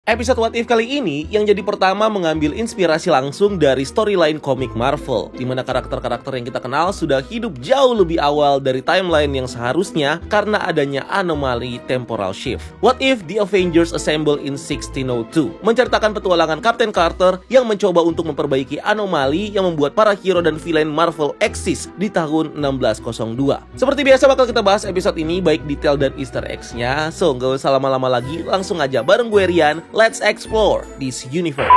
Episode What If kali ini yang jadi pertama mengambil inspirasi langsung dari storyline komik Marvel, di mana karakter-karakter yang kita kenal sudah hidup jauh lebih awal dari timeline yang seharusnya karena adanya anomali temporal shift. What If the Avengers Assemble in 1602 menceritakan petualangan Captain Carter yang mencoba untuk memperbaiki anomali yang membuat para hero dan villain Marvel eksis di tahun 1602. Seperti biasa bakal kita bahas episode ini baik detail dan easter eggs-nya, so gak usah lama-lama lagi, langsung aja bareng gue Rian. Let's explore this universe.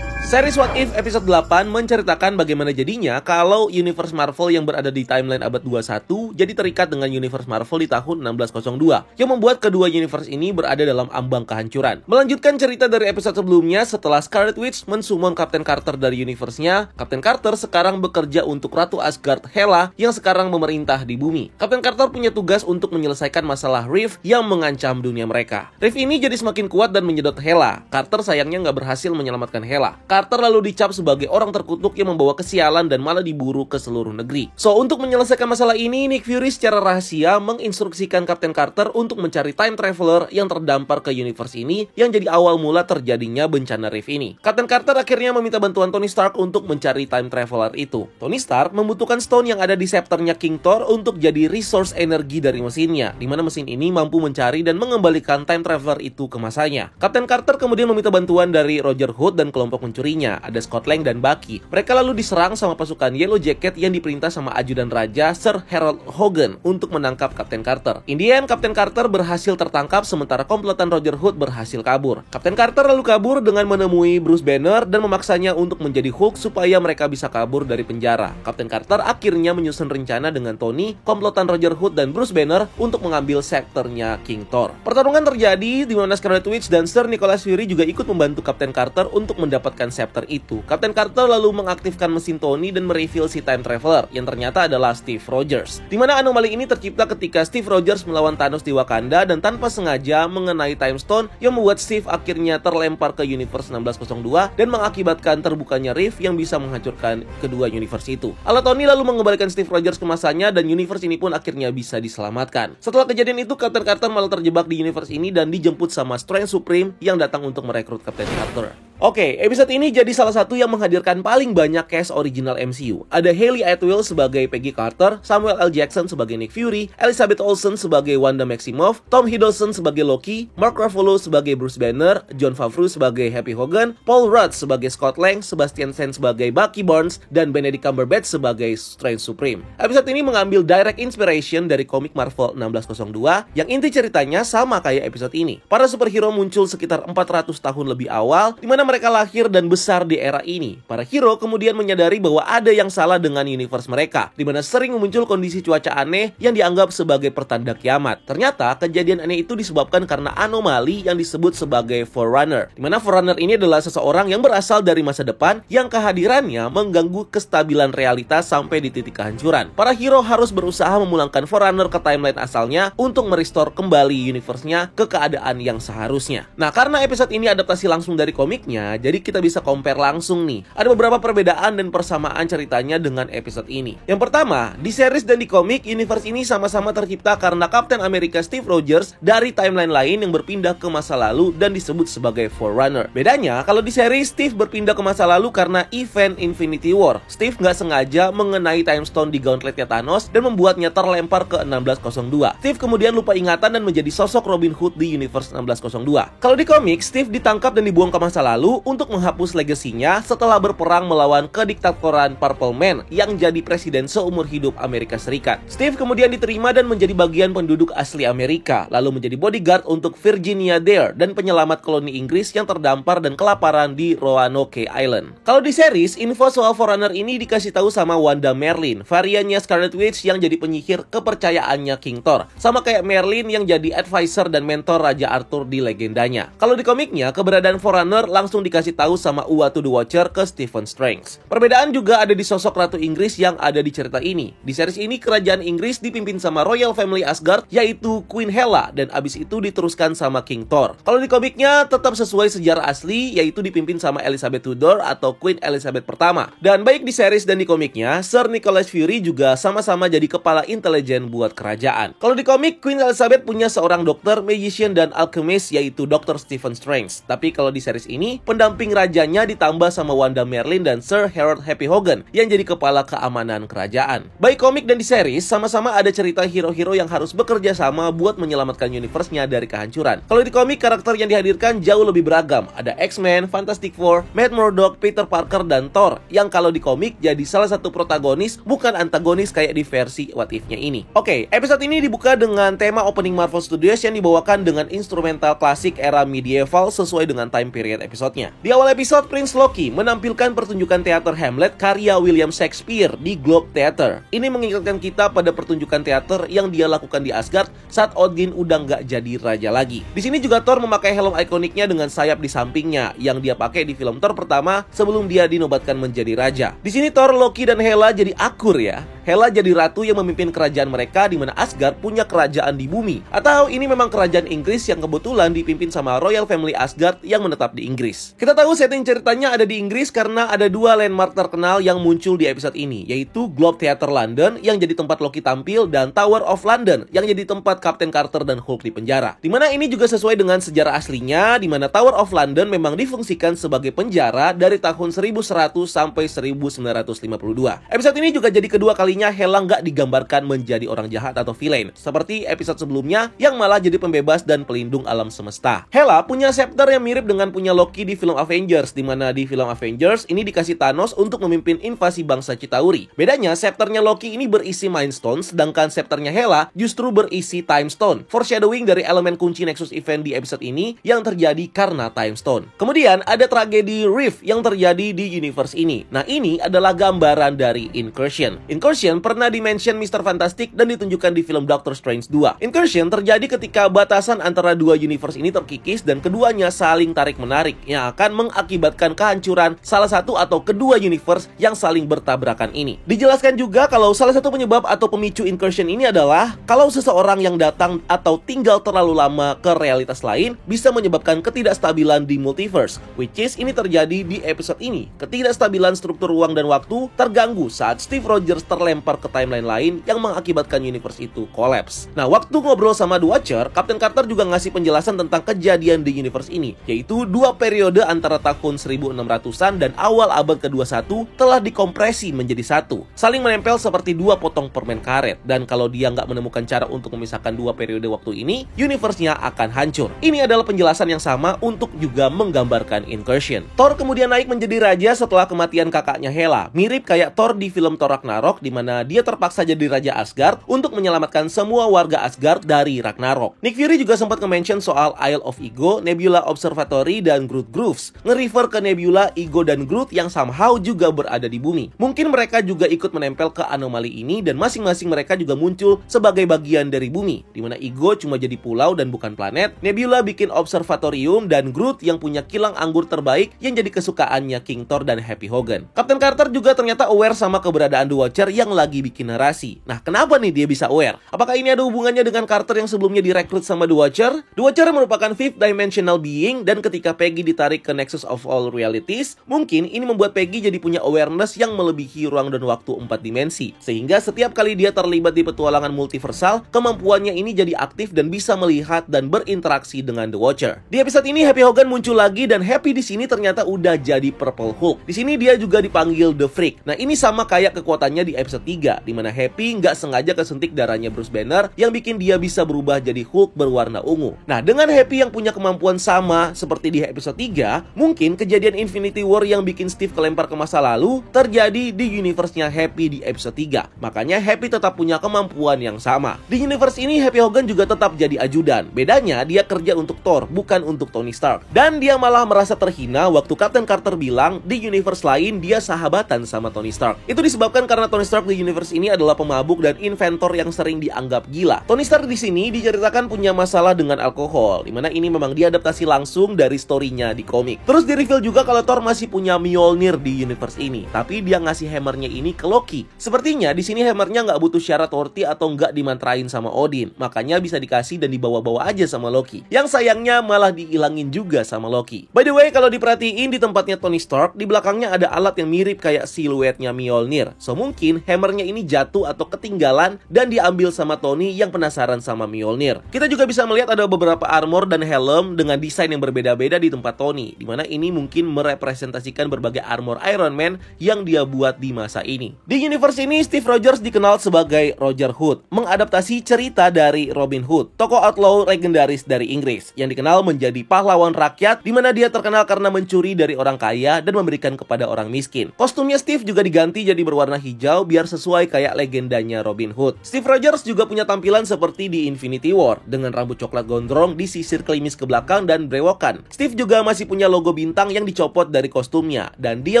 Series What If episode 8 menceritakan bagaimana jadinya kalau universe Marvel yang berada di timeline abad 21 jadi terikat dengan universe Marvel di tahun 1602 yang membuat kedua universe ini berada dalam ambang kehancuran. Melanjutkan cerita dari episode sebelumnya, setelah Scarlet Witch mensummon Captain Carter dari universe-nya, Captain Carter sekarang bekerja untuk Ratu Asgard Hela yang sekarang memerintah di bumi. Captain Carter punya tugas untuk menyelesaikan masalah Rift yang mengancam dunia mereka. Rift ini jadi semakin kuat dan menyedot Hela. Carter sayangnya nggak berhasil menyelamatkan Hela. Carter lalu dicap sebagai orang terkutuk yang membawa kesialan dan malah diburu ke seluruh negeri. So, untuk menyelesaikan masalah ini, Nick Fury secara rahasia menginstruksikan Captain Carter untuk mencari time traveler yang terdampar ke universe ini yang jadi awal mula terjadinya bencana Rift ini. Captain Carter akhirnya meminta bantuan Tony Stark untuk mencari time traveler itu. Tony Stark membutuhkan stone yang ada di scepternya King Thor untuk jadi resource energi dari mesinnya, di mana mesin ini mampu mencari dan mengembalikan time traveler itu ke masanya. Captain Carter kemudian meminta bantuan dari Roger Hood dan kelompok pencurinya. Ada Scott Lang dan Bucky. Mereka lalu diserang sama pasukan Yellow Jacket yang diperintah sama ajudan raja Sir Harold Hogan untuk menangkap Captain Carter. In the end, Captain Carter berhasil tertangkap sementara komplotan Roger Hood berhasil kabur. Captain Carter lalu kabur dengan menemui Bruce Banner dan memaksanya untuk menjadi Hulk supaya mereka bisa kabur dari penjara. Captain Carter akhirnya menyusun rencana dengan Tony, komplotan Roger Hood dan Bruce Banner untuk mengambil sektornya King Thor. Pertarungan terjadi di mana Scarlet Witch dan Sir Nicholas Fury juga ikut membantu Captain Carter untuk mendapatkan scepter itu. Captain Carter lalu mengaktifkan mesin Tony dan mereveal si time traveler yang ternyata adalah Steve Rogers. Di mana anomali ini tercipta ketika Steve Rogers melawan Thanos di Wakanda dan tanpa sengaja mengenai Time Stone yang membuat Steve akhirnya terlempar ke universe 1602 dan mengakibatkan terbukanya rift yang bisa menghancurkan kedua universe itu. Alat Tony lalu mengembalikan Steve Rogers ke masanya dan universe ini pun akhirnya bisa diselamatkan. Setelah kejadian itu, Captain Carter malah terjebak di universe ini dan dijemput sama Strange Supreme yang datang untuk merekrut Captain Carter. Oke, episode ini jadi salah satu yang menghadirkan paling banyak cast original MCU. Ada Hayley Atwell sebagai Peggy Carter, Samuel L. Jackson sebagai Nick Fury, Elizabeth Olsen sebagai Wanda Maximoff, Tom Hiddleston sebagai Loki, Mark Ruffalo sebagai Bruce Banner, Jon Favreau sebagai Happy Hogan, Paul Rudd sebagai Scott Lang, Sebastian Stan sebagai Bucky Barnes, dan Benedict Cumberbatch sebagai Strange Supreme. Episode ini mengambil direct inspiration dari komik Marvel 1602 yang inti ceritanya sama kayak episode ini. Para superhero muncul sekitar 400 tahun lebih awal, di mana mereka lahir dan besar di era ini. Para hero kemudian menyadari bahwa ada yang salah dengan universe mereka, di mana sering muncul kondisi cuaca aneh yang dianggap sebagai pertanda kiamat. Ternyata kejadian aneh itu disebabkan karena anomali yang disebut sebagai Forerunner, di mana Forerunner ini adalah seseorang yang berasal dari masa depan yang kehadirannya mengganggu kestabilan realitas sampai di titik kehancuran. Para hero harus berusaha memulangkan Forerunner ke timeline asalnya untuk merestore kembali universe-nya ke keadaan yang seharusnya. Nah, karena episode ini adaptasi langsung dari komiknya, jadi kita bisa compare langsung nih. Ada beberapa perbedaan dan persamaan ceritanya dengan episode ini. Yang pertama, di series dan di komik, universe ini sama-sama tercipta karena Captain America Steve Rogers dari timeline lain yang berpindah ke masa lalu dan disebut sebagai Forerunner. Bedanya, kalau di series, Steve berpindah ke masa lalu karena event Infinity War. Steve nggak sengaja mengenai Time Stone di gauntletnya Thanos dan membuatnya terlempar ke 1602. Steve kemudian lupa ingatan dan menjadi sosok Robin Hood di universe 1602. Kalau di komik, Steve ditangkap dan dibuang ke masa lalu untuk menghapus legasinya setelah berperang melawan kediktatoran Purple Man yang jadi presiden seumur hidup Amerika Serikat. Steve kemudian diterima dan menjadi bagian penduduk asli Amerika, lalu menjadi bodyguard untuk Virginia Dare dan penyelamat koloni Inggris yang terdampar dan kelaparan di Roanoke Island. Kalau di series, info soal Forerunner ini dikasih tahu sama Wanda Merlin, variannya Scarlet Witch yang jadi penyihir kepercayaannya King Thor, sama kayak Merlin yang jadi advisor dan mentor Raja Arthur di legendanya. Kalau di komiknya, keberadaan Forerunner langsung langsung dikasih tahu sama Uatu the Watcher ke Stephen Strange. Perbedaan juga ada di sosok Ratu Inggris yang ada di cerita ini. Di series ini kerajaan Inggris dipimpin sama Royal Family Asgard, yaitu Queen Hela, dan abis itu diteruskan sama King Thor. Kalau di komiknya tetap sesuai sejarah asli, yaitu dipimpin sama Elizabeth Tudor atau Queen Elizabeth pertama. Dan baik di series dan di komiknya, Sir Nicholas Fury juga sama-sama jadi kepala intelijen buat kerajaan. Kalau di komik, Queen Elizabeth punya seorang dokter, magician, dan alchemist, yaitu Dr. Stephen Strange. Tapi kalau di series ini, pendamping rajanya ditambah sama Wanda Merlin dan Sir Harold Happy Hogan yang jadi kepala keamanan kerajaan. Baik komik dan di series, sama-sama ada cerita hero-hero yang harus bekerja sama buat menyelamatkan universe-nya dari kehancuran. Kalau di komik, karakter yang dihadirkan jauh lebih beragam. Ada X-Men, Fantastic Four, Matt Murdock, Peter Parker, dan Thor, yang kalau di komik jadi salah satu protagonis, bukan antagonis kayak di versi What If-nya ini. Oke, episode ini dibuka dengan tema opening Marvel Studios yang dibawakan dengan instrumental klasik era medieval sesuai dengan time period episodenya. Di awal episode, Prince Loki menampilkan pertunjukan teater Hamlet karya William Shakespeare di Globe Theatre. Ini mengingatkan kita pada pertunjukan teater yang dia lakukan di Asgard saat Odin udah nggak jadi raja lagi. Di sini juga Thor memakai helm ikoniknya dengan sayap di sampingnya yang dia pakai di film Thor pertama sebelum dia dinobatkan menjadi raja. Di sini Thor, Loki, dan Hela jadi akur ya. Hela jadi ratu yang memimpin kerajaan mereka di mana Asgard punya kerajaan di bumi. Atau ini memang kerajaan Inggris yang kebetulan dipimpin sama Royal Family Asgard yang menetap di Inggris. Kita tahu setting ceritanya ada di Inggris karena ada dua landmark terkenal yang muncul di episode ini, yaitu Globe Theatre London yang jadi tempat Loki tampil dan Tower of London yang jadi tempat Captain Carter dan Hulk dipenjara. Dimana ini juga sesuai dengan sejarah aslinya, di mana Tower of London memang difungsikan sebagai penjara dari tahun 1100 sampai 1952. Episode ini juga jadi kedua kalinya Hela nggak digambarkan menjadi orang jahat atau villain, seperti episode sebelumnya yang malah jadi pembebas dan pelindung alam semesta. Hela punya scepter yang mirip dengan punya Loki di film Avengers, di mana di film Avengers ini dikasih Thanos untuk memimpin invasi bangsa Chitauri. Bedanya, scepternya Loki ini berisi Mind Stone, sedangkan scepternya Hela justru berisi Time Stone, foreshadowing dari elemen kunci Nexus Event di episode ini yang terjadi karena Time Stone. Kemudian ada tragedi Rift yang terjadi di universe ini. Nah, ini adalah gambaran dari Incursion. Incursion pernah dimention Mr. Fantastic dan ditunjukkan di film Doctor Strange 2. Incursion terjadi ketika batasan antara dua universe ini terkikis dan keduanya saling tarik-menarik yang akan mengakibatkan kehancuran salah satu atau kedua universe yang saling bertabrakan ini. Dijelaskan juga kalau salah satu penyebab atau pemicu Incursion ini adalah kalau seseorang yang datang atau tinggal terlalu lama ke realitas lain bisa menyebabkan ketidakstabilan di multiverse, which is ini terjadi di episode ini. Ketidakstabilan struktur ruang dan waktu terganggu saat Steve Rogers terlempar ke timeline lain yang mengakibatkan universe itu kolaps. Nah, waktu ngobrol sama The Watcher, Captain Carter juga ngasih penjelasan tentang kejadian di universe ini, yaitu dua periode antara tahun 1600-an dan awal abad ke-21 telah dikompresi menjadi satu, saling menempel seperti dua potong permen karet, dan kalau dia nggak menemukan cara untuk memisahkan dua periode waktu ini, universe-nya akan hancur. Ini adalah penjelasan yang sama untuk juga menggambarkan Incursion. Thor kemudian naik menjadi raja setelah kematian kakaknya Hela, mirip kayak Thor di film Thor Ragnarok, di mana dia terpaksa jadi raja Asgard untuk menyelamatkan semua warga Asgard dari Ragnarok. Nick Fury juga sempat nge-mention soal Isle of Ego, Nebula Observatory, dan Groot Groves, nge-refer ke Nebula, Ego, dan Groot yang somehow juga berada di bumi. Mungkin mereka juga ikut menempel ke anomali ini dan masing-masing mereka juga muncul sebagai bagian dari bumi, di mana Ego cuma jadi pulau dan bukan planet, Nebula bikin observatorium, dan Groot yang punya kilang anggur terbaik yang jadi kesukaannya King Thor dan Happy Hogan. Captain Carter juga ternyata aware sama keberadaan The Watcher yang lagi bikin narasi. Nah, kenapa nih dia bisa aware? Apakah ini ada hubungannya dengan Carter yang sebelumnya direkrut sama The Watcher? The Watcher merupakan fifth dimensional being, dan ketika Peggy ditarik ke Nexus of All Realities, mungkin ini membuat Peggy jadi punya awareness yang melebihi ruang dan waktu 4 dimensi. Sehingga setiap kali dia terlibat di petualangan multiversal, kemampuannya ini jadi aktif dan bisa melihat dan berinteraksi dengan The Watcher. Di episode ini Happy Hogan muncul lagi, dan Happy di sini ternyata udah jadi Purple Hulk. Di sini dia juga dipanggil The Freak. Nah, ini sama kayak kekuatannya di episode 3, di mana Happy nggak sengaja kesentik darahnya Bruce Banner yang bikin dia bisa berubah jadi Hulk berwarna ungu. Nah, dengan Happy yang punya kemampuan sama seperti di episode 3, mungkin kejadian Infinity War yang bikin Steve kelempar ke masa lalu terjadi di universe-nya Happy di episode 3. Makanya Happy tetap punya kemampuan yang sama. Di universe ini Happy Hogan juga tetap jadi ajudan. Bedanya dia kerja untuk Thor, bukan untuk Tony Stark. Dan dia malah merasa terhina waktu Captain Carter bilang di universe lain dia sahabatan sama Tony Stark. Itu disebabkan karena Tony Stark di universe ini adalah pemabuk dan inventor yang sering dianggap gila. Tony Stark di sini diceritakan punya masalah dengan alkohol, dimana ini memang diadaptasi langsung dari story-nya di di komik. Terus di reveal juga kalau Thor masih punya Mjolnir di universe ini, tapi dia ngasih hammernya ini ke Loki. Sepertinya di sini hammernya nggak butuh syarat worthy atau nggak dimantrain sama Odin, makanya bisa dikasih dan dibawa-bawa aja sama Loki. Yang sayangnya malah dihilangin juga sama Loki. By the way, kalau diperhatiin di tempatnya Tony Stark, di belakangnya ada alat yang mirip kayak siluetnya Mjolnir. So mungkin hammernya ini jatuh atau ketinggalan dan diambil sama Tony yang penasaran sama Mjolnir. Kita juga bisa melihat ada beberapa armor dan helm dengan desain yang berbeda-beda di tempat Tony, dimana ini mungkin merepresentasikan berbagai armor Iron Man yang dia buat di masa ini. Di universe ini, Steve Rogers dikenal sebagai Roger Hood, mengadaptasi cerita dari Robin Hood, tokoh outlaw legendaris dari Inggris, yang dikenal menjadi pahlawan rakyat, dimana dia terkenal karena mencuri dari orang kaya dan memberikan kepada orang miskin. Kostumnya Steve juga diganti jadi berwarna hijau biar sesuai kayak legendanya Robin Hood. Steve Rogers juga punya tampilan seperti di Infinity War, dengan rambut coklat gondrong disisir klimis ke belakang dan brewokan. Steve juga masih punya logo bintang yang dicopot dari kostumnya, dan dia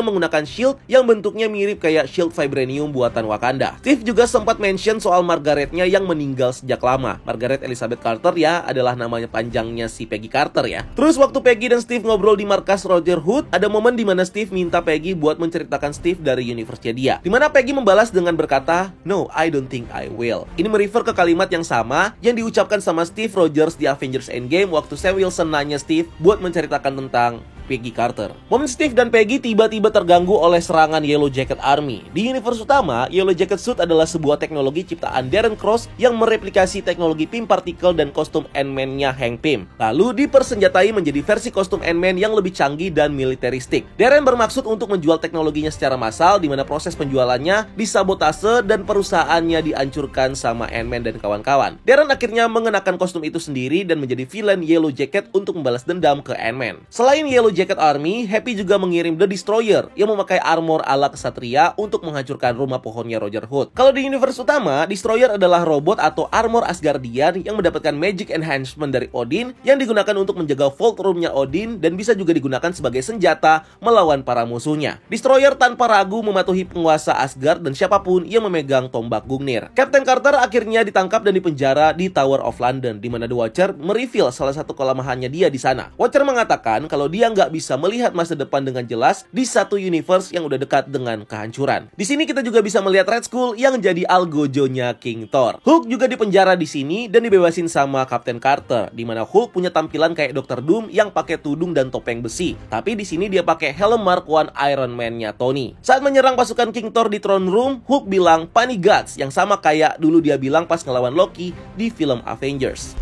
menggunakan shield yang bentuknya mirip kayak shield vibranium buatan Wakanda. Steve juga sempat mention soal Margaretnya yang meninggal sejak lama. Margaret Elizabeth Carter ya adalah namanya panjangnya si Peggy Carter ya. Terus waktu Peggy dan Steve ngobrol di markas Roger Hood, ada momen di mana Steve minta Peggy buat menceritakan Steve dari universe-nya dia. Dimana Peggy membalas dengan berkata, "No, I don't think I will." Ini merefer ke kalimat yang sama yang diucapkan sama Steve Rogers di Avengers Endgame waktu Sam Wilson nanya Steve buat menceritakan tentang Peggy Carter. Momen Steve dan Peggy tiba-tiba terganggu oleh serangan Yellow Jacket Army. Di universe utama, Yellow Jacket Suit adalah sebuah teknologi ciptaan Darren Cross yang mereplikasi teknologi Pym Particle dan kostum Ant-Man-nya Hank Pym. Lalu dipersenjatai menjadi versi kostum Ant-Man yang lebih canggih dan militeristik. Darren bermaksud untuk menjual teknologinya secara massal, di mana proses penjualannya disabotase dan perusahaannya dihancurkan sama Ant-Man dan kawan-kawan. Darren akhirnya mengenakan kostum itu sendiri dan menjadi villain Yellow Jacket untuk membalas dendam ke Ant-Man. Selain Yellow Jacket Army, Happy juga mengirim The Destroyer yang memakai armor ala kesatria untuk menghancurkan rumah pohonnya Roger Hood. Kalau di universe utama, Destroyer adalah robot atau armor Asgardian yang mendapatkan magic enhancement dari Odin yang digunakan untuk menjaga vault roomnya Odin dan bisa juga digunakan sebagai senjata melawan para musuhnya. Destroyer tanpa ragu mematuhi penguasa Asgard dan siapapun yang memegang tombak Gungnir. Captain Carter akhirnya ditangkap dan dipenjara di Tower of London, di mana The Watcher mereveal salah satu kelemahannya dia di sana. Watcher mengatakan kalau dia nggak bisa melihat masa depan dengan jelas di satu universe yang udah dekat dengan kehancuran. Di sini kita juga bisa melihat Red Skull yang jadi algojonya King Thor. Hulk juga dipenjara di sini dan dibebasin sama Captain Carter, di mana Hulk punya tampilan kayak Dr. Doom yang pakai tudung dan topeng besi. Tapi di sini dia pakai helm Mark I Iron Man-nya Tony. Saat menyerang pasukan King Thor di Throne Room, Hulk bilang "Panic Guts" yang sama kayak dulu dia bilang pas ngelawan Loki di film Avengers.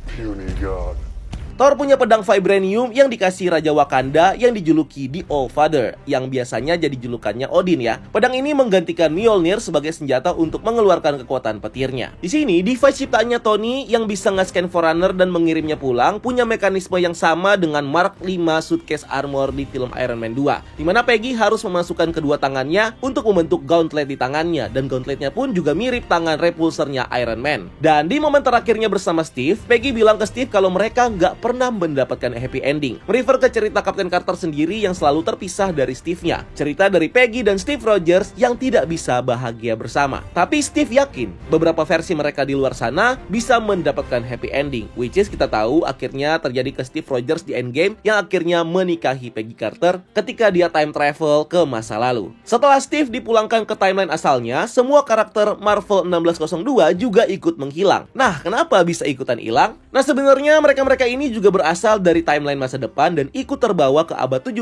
Puny God. Thor punya pedang vibranium yang dikasih Raja Wakanda yang dijuluki The All-Father, yang biasanya jadi julukannya Odin ya. Pedang ini menggantikan Mjolnir sebagai senjata untuk mengeluarkan kekuatan petirnya. Di sini, device ciptaannya Tony yang bisa nge-scan Forerunner dan mengirimnya pulang punya mekanisme yang sama dengan Mark V suitcase armor di film Iron Man 2, di mana Peggy harus memasukkan kedua tangannya untuk membentuk gauntlet di tangannya, dan gauntletnya pun juga mirip tangan repulsernya Iron Man. Dan di momen terakhirnya bersama Steve, Peggy bilang ke Steve kalau mereka nggak pernah mendapatkan happy ending. Merefer ke cerita Captain Carter sendiri yang selalu terpisah dari Steve-nya. Cerita dari Peggy dan Steve Rogers yang tidak bisa bahagia bersama. Tapi Steve yakin beberapa versi mereka di luar sana bisa mendapatkan happy ending, which is kita tahu akhirnya terjadi ke Steve Rogers di Endgame yang akhirnya menikahi Peggy Carter ketika dia time travel ke masa lalu. Setelah Steve dipulangkan ke timeline asalnya, semua karakter Marvel 1602 juga ikut menghilang. Nah, kenapa bisa ikutan hilang? Nah, sebenarnya mereka-mereka ini juga berasal dari timeline masa depan dan ikut terbawa ke abad 17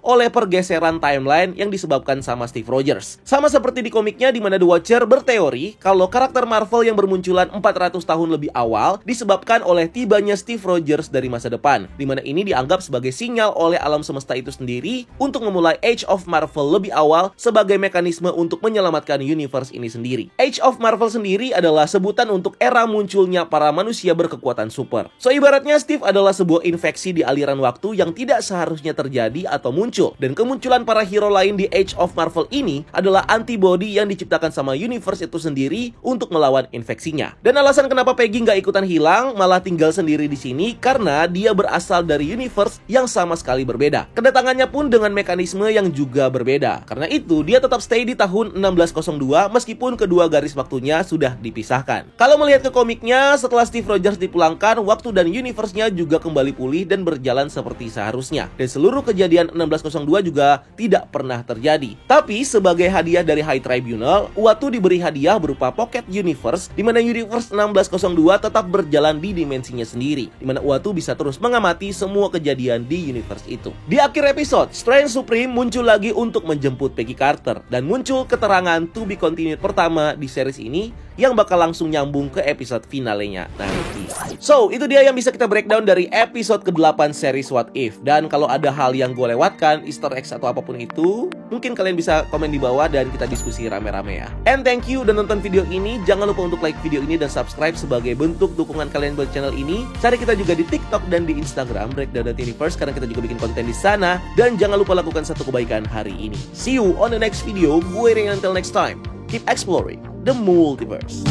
oleh pergeseran timeline yang disebabkan sama Steve Rogers. Sama seperti di komiknya, di mana The Watcher berteori kalau karakter Marvel yang bermunculan 400 tahun lebih awal disebabkan oleh tibanya Steve Rogers dari masa depan, di mana ini dianggap sebagai sinyal oleh alam semesta itu sendiri untuk memulai Age of Marvel lebih awal sebagai mekanisme untuk menyelamatkan universe ini sendiri. Age of Marvel sendiri adalah sebutan untuk era munculnya para manusia berkekuatan super. So ibaratnya Steve adalah sebuah infeksi di aliran waktu yang tidak seharusnya terjadi atau muncul, dan kemunculan para hero lain di Age of Marvel ini adalah antibody yang diciptakan sama universe itu sendiri untuk melawan infeksinya. Dan alasan kenapa Peggy nggak ikutan hilang, malah tinggal sendiri di sini karena dia berasal dari universe yang sama sekali berbeda. Kedatangannya pun dengan mekanisme yang juga berbeda. Karena itu dia tetap stay di tahun 1602 meskipun kedua garis waktunya sudah dipisahkan. Kalau melihat ke komiknya, setelah Steve Rogers dipulangkan, waktu dan universe-nya juga kembali pulih dan berjalan seperti seharusnya. Dan seluruh kejadian 1602 juga tidak pernah terjadi. Tapi sebagai hadiah dari High Tribunal, Uatu diberi hadiah berupa Pocket Universe, di mana Universe 1602 tetap berjalan di dimensinya sendiri, di mana Uatu bisa terus mengamati semua kejadian di universe itu. Di akhir episode, Strange Supreme muncul lagi untuk menjemput Peggy Carter, dan muncul keterangan to be continued pertama di series ini yang bakal langsung nyambung ke episode finalenya nanti. So, itu dia yang bisa kita breakdown dari episode ke-8 series What If. Dan kalau ada hal yang gue lewatkan, easter eggs atau apapun itu, mungkin kalian bisa komen di bawah dan kita diskusi rame-rame ya. And thank you udah nonton video ini. Jangan lupa untuk like video ini dan subscribe sebagai bentuk dukungan kalian buat channel ini. Cari kita juga di TikTok dan di Instagram Breakdown.Universe, karena kita juga bikin konten di sana. Dan jangan lupa lakukan satu kebaikan hari ini. See you on the next video. Gue Ring, until next time. Keep exploring the multiverse.